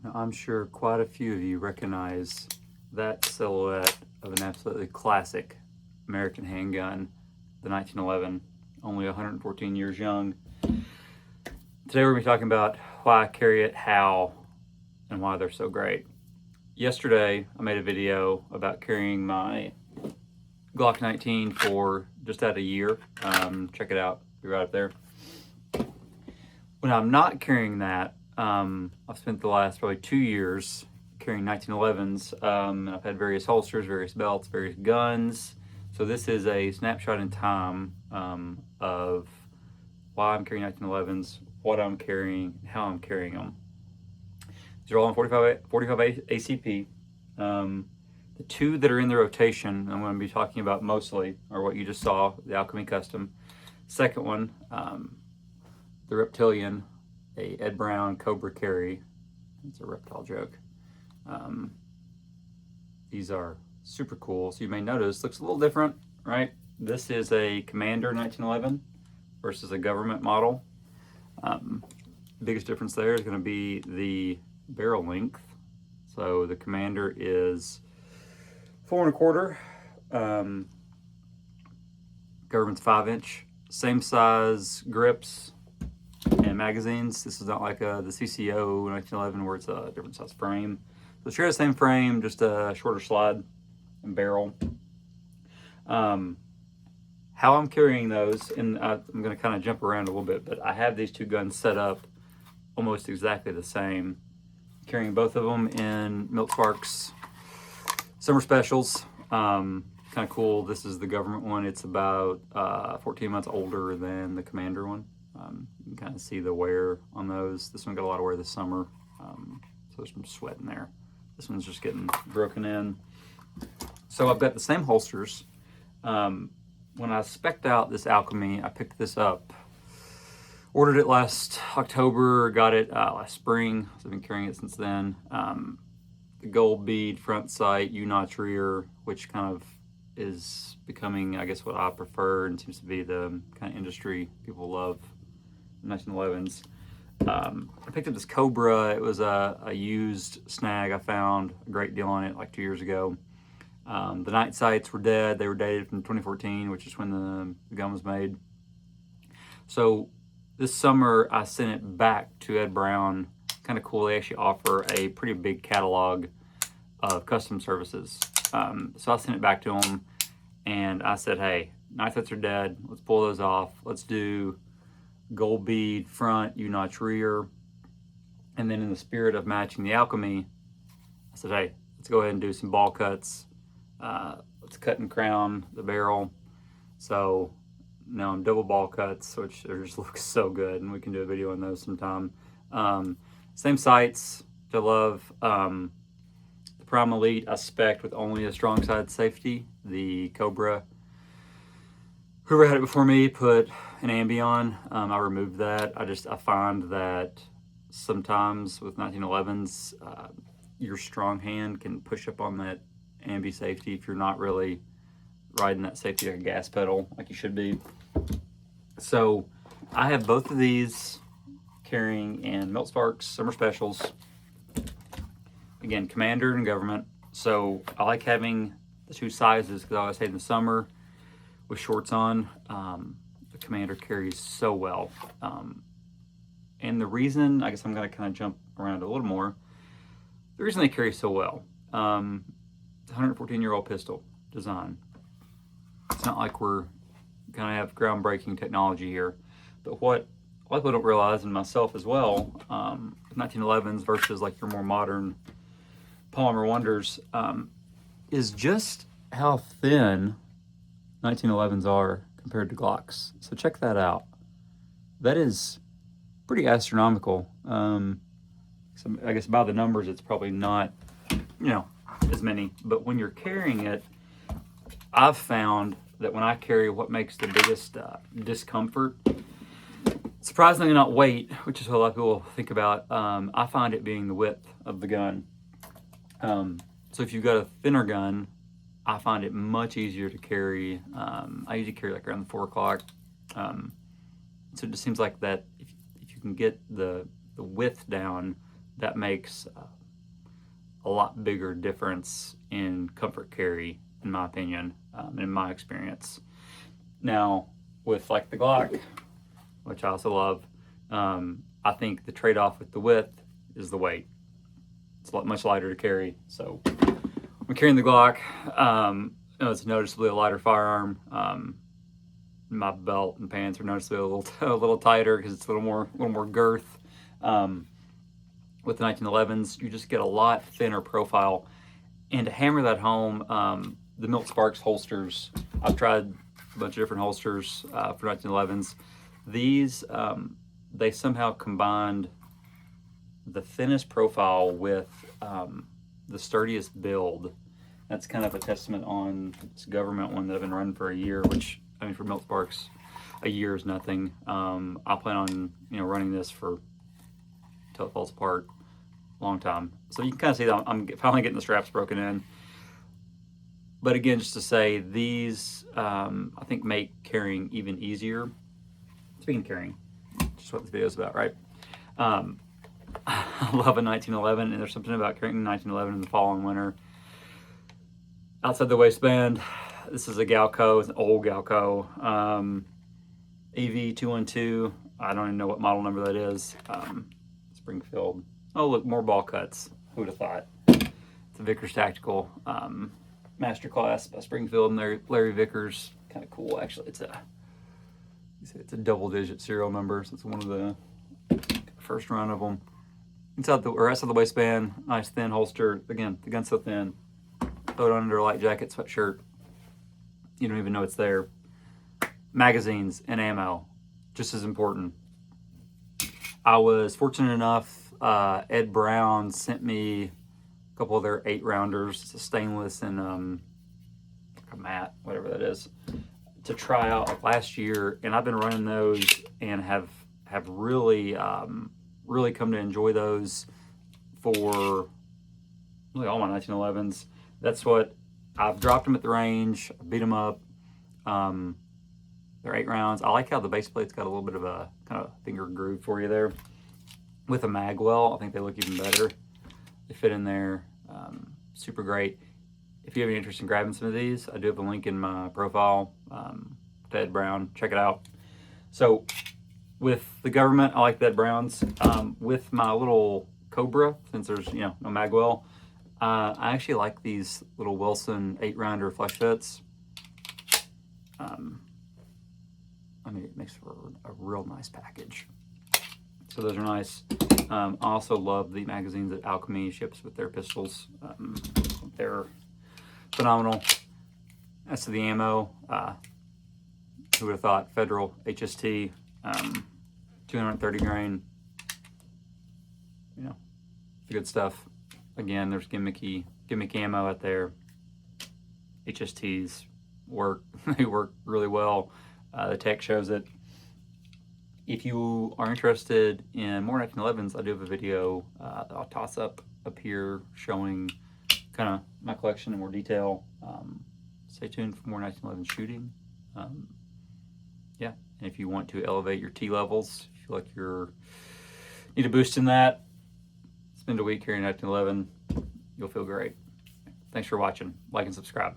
Now, I'm sure quite a few of you recognize that silhouette of an absolutely classic American handgun, the 1911, only 114 years young. Today we're going to be talking about why I carry it, how, and why they're so great. Yesterday I made a video about carrying my Glock 19 for just at a year. Check it out, be right up there. When I'm not carrying that, I've spent the last probably 2 years carrying 1911s. I've had various holsters, various belts, various guns. So this is a snapshot in time of why I'm carrying 1911s, what I'm carrying, how I'm carrying them. These are all on 45 ACP. The two that are in the rotation I'm going to be talking about mostly are what you just saw, the Alchemy Custom. Second one, the Reptilian, a Ed Brown Kobra carry. It's a reptile joke. These are super cool. So you may notice, looks a little different, right? This is a Commander 1911 versus a government model. Biggest difference there is going to be the barrel length. So the Commander is 4 1/4. Government's 5-inch. Same size grips and magazines. This is not like the CCO 1911 where it's a different size frame. So share the same frame, just a shorter slide and barrel. How I'm carrying those, and I'm going to kind of jump around a little bit, but I have these two guns set up almost exactly the same. Carrying both of them in Milt summer specials. Kind of cool. This is the government one. It's about 14 months older than the Commander one. You can kind of see the wear on those. This one got a lot of wear this summer, so there's some sweat in there. This one's just getting broken in. So I've got the same holsters. When I spec'd out this Alchemy, I picked this up. Ordered it last October, got it last spring, so I've been carrying it since then. The gold bead front sight, U-notch rear, which kind of is becoming, I guess, what I prefer and seems to be the kind of industry people love, 1911s. I picked up this Kobra. It was a used snag I found, a great deal on it like 2 years ago. The night sights were dead. They were dated from 2014, which is when the gun was made. So this summer I sent it back to Ed Brown. Kind of cool. They actually offer a pretty big catalog of custom services. So I sent it back to him and I said, hey, night sights are dead. Let's pull those off. Let's do gold bead front, U-notch rear. And then in the spirit of matching the Alchemy, I said, hey, let's go ahead and do some ball cuts. Let's cut and crown the barrel. So now I'm double ball cuts, which just looks so good, and we can do a video on those sometime. Same sights, which I love. The Prime Elite I spec'd with only a strong side safety. The Kobra, whoever had it before me put an ambi on. I removed that. I find that sometimes with 1911s, your strong hand can push up on that ambi safety if you're not really riding that safety like a gas pedal like you should be. So I have both of these carrying in Milt summer specials. Again, Commander and government. So I like having the two sizes because I always say in the summer with shorts on, the Commander carries so well. And the reason, I guess I'm going to kind of jump around a little more, the reason they carry so well, it's a 114-year-old pistol design. It's not like we're going to have groundbreaking technology here. But what a lot of people don't realize, and myself as well, 1911s versus like your more modern Polymer Wonders, is just how thin 1911s are compared to Glocks. So check that out. That is pretty astronomical. So I guess by the numbers, it's probably not, as many. But when you're carrying it, I've found that when I carry, what makes the biggest discomfort, surprisingly not weight, which is what a lot of people think about, I find it being the width of the gun. So if you've got a thinner gun, I find it much easier to carry. I usually carry like around the 4 o'clock. So it just seems like that if you can get the width down, that makes a lot bigger difference in comfort carry, in my opinion, in my experience. Now, with like the Glock, which I also love, I think the trade-off with the width is the weight. It's much lighter to carry. So when carrying the Glock, it's noticeably a lighter firearm. My belt and pants are noticeably a little tighter because it's a little more girth. With the 1911s, you just get a lot thinner profile. And to hammer that home, the Milt Sparks holsters, I've tried a bunch of different holsters for 1911s. These, they somehow combined the thinnest profile with the sturdiest build. That's kind of a testament on this government one that I've been running for a year, which, I mean, for Milt Sparks, a year is nothing. I plan on, running this for until it falls apart, long time. So you can kind of see that I'm finally getting the straps broken in. But again, just to say, these, I think, make carrying even easier. Speaking of carrying, just what this video is about, right? I love a 1911, and there's something about carrying a 1911 in the fall and winter. Outside the waistband, this is a Galco, it's an old Galco. AV212, I don't even know what model number that is. Springfield. Oh, look, more ball cuts. Who would have thought? It's a Vickers Tactical Masterclass by Springfield and Larry Vickers. Kind of cool, actually. It's a double-digit serial number, so it's one of the first run of them. Inside the rest of the waistband, nice thin holster. Again, the gun's so thin. Throw it under a light jacket, sweatshirt. You don't even know it's there. Magazines and ammo, just as important. I was fortunate enough, Ed Brown sent me a couple of their 8-rounders. It's a stainless and a matte, whatever that is, to try out last year. And I've been running those and have really, really come to enjoy those for really all my 1911s. That's what I've dropped them at the range, beat them up. They're 8 rounds. I like how the base plate's got a little bit of a kind of finger groove for you there. With a mag well, I think they look even better. They fit in there, super great. If you have any interest in grabbing some of these, I do have a link in my profile to Ed Brown. Check it out. So with the government, I like the Ed Browns. With my little Kobra, since there's no mag well, I actually like these little Wilson 8-rounder flush fits. I mean, it makes for a real nice package. So those are nice. I also love the magazines that Alchemy ships with their pistols. They're phenomenal. As to the ammo, who would have thought? Federal HST, 230 grain. Good stuff. Again, there's gimmick ammo out there. HSTs work. They work really well. The tech shows it. If you are interested in more 1911s, I do have a video that I'll toss up here showing kind of my collection in more detail. Stay tuned for more 1911 shooting. Yeah, and if you want to elevate your T levels, if you feel like you need a boost in that, spend a week carrying 1911. You'll feel great. Thanks for watching. Like and subscribe.